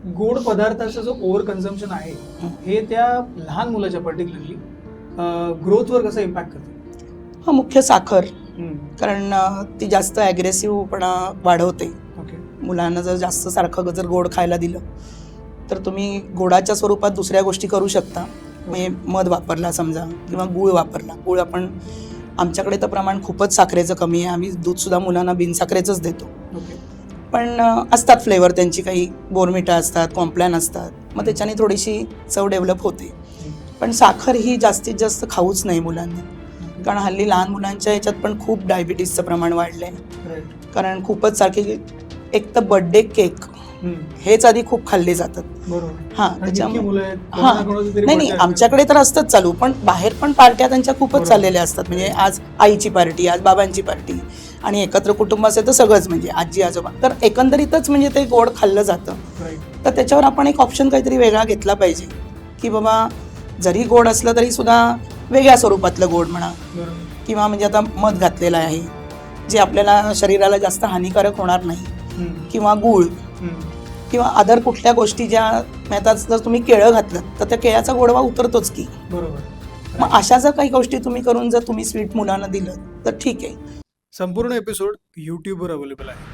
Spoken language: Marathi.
गोड पदार्थाचं जो ओव्हर कन्झम्पशन आहे हे त्या लहान मुलाच्या पर्टिक्युलरली ग्रोथवर कसं इम्पॅक्ट करतं? हा मुख्य साखर, कारण ती जास्त ॲग्रेसिव्हपणा वाढवते. ओके. मुलांना जर जास्त सारखं जर गोड खायला दिलं तर तुम्ही गोडाच्या स्वरूपात दुसऱ्या गोष्टी करू शकता. म्हणजे मध वापरला समजा किंवा गूळ वापरला. गूळ आपण आमच्याकडे तर प्रमाण खूपच साखरेचं कमी आहे. आम्ही दूधसुद्धा मुलांना बिनसाखरेचंच देतो. ओके. पण असतात फ्लेवर त्यांची, काही बोर्नव्हिटा असतात, कॉम्प्लॅन असतात, मग त्याच्याने थोडीशी चव डेव्हलप होते. पण साखर ही जास्तीत जास्त खाऊच नाही मुलांनी, कारण हल्ली लहान मुलांच्या ह्याच्यात पण खूप डायबिटीसचं प्रमाण वाढलं आहे. राईट. कारण खूपच सारखे एक तर बर्थडे केक हेच आधी खूप खाल्ले जातात. बरोबर. हां, आणि त्याच्यामुळे जितकी मुलं आहेत, हां, कोणाला कोणाचं तरी नाही birthday आमच्याकडे तर असतंच चालू, पण बाहेर पण पार्ट्या त्यांच्या खूपच बरोबर. चाललेल्या असतात. म्हणजे आज आईची पार्टी, आज बाबांची पार्टी, आणि एकत्र कुटुंब असेल तर सगळंच, म्हणजे आजी आजोबा, तर एकंदरीतच म्हणजे ते गोड खाल्लं जातं. राईट. तर त्याच्यावर आपण एक ऑप्शन काहीतरी वेगळा घेतला पाहिजे, की बाबा जरी गोड असलं तरी सुद्धा वेगळ्या स्वरूपातलं गोड म्हणा, बरोबर. किंवा म्हणजे आता मध घातलेलं आहे जे आपल्याला शरीराला जास्त हानिकारक होणार नाही, किंवा गूळ, किंवा अदर कुठल्या गोष्टी ज्या आता जर तुम्ही केळं घातलं तर त्या केळ्याचा गोडवा उतरतोच की. बरोबर. मग अशा जर काही गोष्टी तुम्ही करून जर तुम्ही स्वीट मुलांना दिलं तर ठीक आहे. संपूर्ण एपिसोड यूट्यूबवर अवेलेबल आहे.